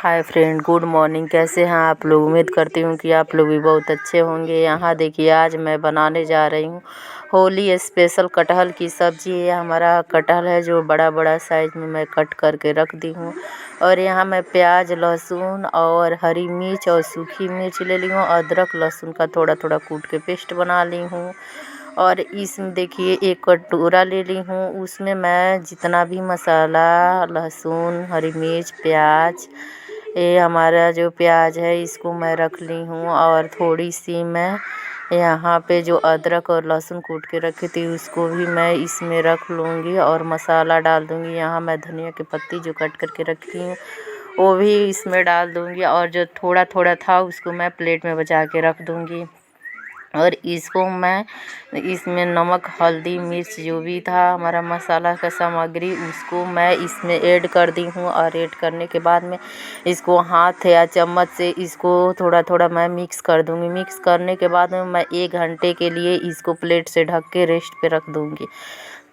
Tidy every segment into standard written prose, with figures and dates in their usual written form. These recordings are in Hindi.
Hi friend, good morning. कैसे हैं आप लोग? उम्मीद करती हूँ कि आप लोग भी बहुत अच्छे होंगे। यहाँ देखिए, आज मैं बनाने जा रही हूँ होली स्पेशल कटहल की सब्ज़ी। ये हमारा कटहल है जो बड़ा बड़ा साइज़ में मैं कट करके रख दी हूँ। और यहाँ मैं प्याज, लहसुन और हरी मिर्च और सूखी मिर्च ले ली हूँ। अदरक लहसुन का थोड़ा थोड़ा कूट के पेस्ट बना ली हूँ। और इसमें देखिए एक कटोरा ले ली हूँ, उसमें मैं जितना भी मसाला, लहसुन, हरी मिर्च, प्याज, ये हमारा जो प्याज है इसको मैं रख ली हूँ। और थोड़ी सी मैं यहाँ पे जो अदरक और लहसुन कूट के रखी थी उसको भी मैं इसमें रख लूँगी और मसाला डाल दूँगी। यहाँ मैं धनिया की पत्ती जो कट करके रखी हूँ वो भी इसमें डाल दूँगी। और जो थोड़ा थोड़ा था उसको मैं प्लेट में बचा के रख दूँगी। और इसको मैं इसमें नमक, हल्दी, मिर्च जो भी था हमारा मसाला का सामग्री उसको मैं इसमें ऐड कर दी हूँ। और ऐड करने के बाद में इसको हाथ या चम्मच से इसको थोड़ा थोड़ा मैं मिक्स कर दूँगी। मिक्स करने के बाद में मैं 1 घंटे के लिए इसको प्लेट से ढक के रेस्ट पे रख दूँगी।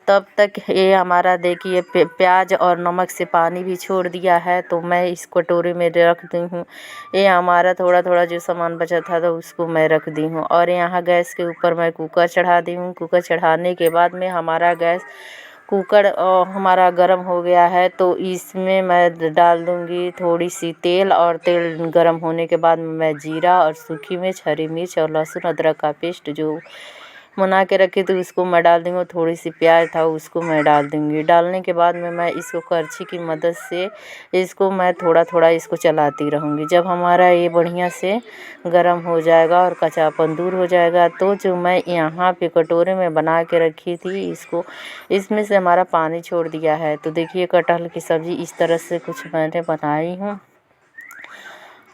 तब तक ये हमारा देखिए प्याज और नमक से पानी भी छोड़ दिया है, तो मैं इस कटोरे में रख दी हूँ। ये हमारा थोड़ा थोड़ा जो सामान बचा था तो उसको मैं रख दी हूँ। और यहाँ गैस के ऊपर मैं कुकर चढ़ा दी हूँ। कुकर चढ़ाने के बाद में हमारा कुकर हमारा गर्म हो गया है, तो इसमें मैं डाल दूँगी थोड़ी सी तेल। और तेल गर्म होने के बाद में मैं जीरा और सूखी मिर्च, हरी मिर्च और लहसुन अदरक का पेस्ट जो बना के रखी थी उसको मैं डाल दूँगी। थोड़ी सी प्याज था उसको मैं डाल दूँगी। डालने के बाद में मैं इसको करछी की मदद से इसको मैं थोड़ा थोड़ा इसको चलाती रहूँगी। जब हमारा ये बढ़िया से गर्म हो जाएगा और कच्चापन दूर हो जाएगा, तो जो मैं यहाँ पे कटोरे में बना के रखी थी इसमें से हमारा पानी छोड़ दिया है। तो देखिए, कटहल की सब्ज़ी इस तरह से कुछ मैंने बनाई हूँ।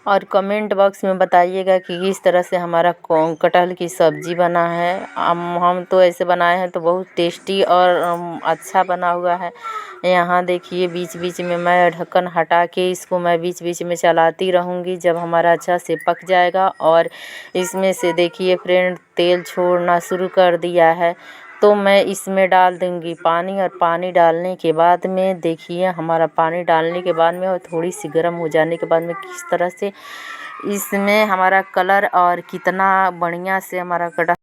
और कमेंट बॉक्स में बताइएगा कि किस तरह से हमारा कटहल की सब्ज़ी बना है। हम तो ऐसे बनाए हैं तो बहुत टेस्टी और अच्छा बना हुआ है। यहाँ देखिए, बीच बीच में मैं ढक्कन हटा के इसको मैं बीच बीच में चलाती रहूँगी जब हमारा अच्छा से पक जाएगा। और इसमें से देखिए फ्रेंड, तेल छोड़ना शुरू कर दिया है, तो मैं इसमें डाल दूँगी पानी। और पानी डालने के बाद में देखिए, हमारा पानी डालने के बाद में और थोड़ी सी गर्म हो जाने के बाद में किस तरह से इसमें हमारा कलर और कितना बढ़िया से हमारा कटहल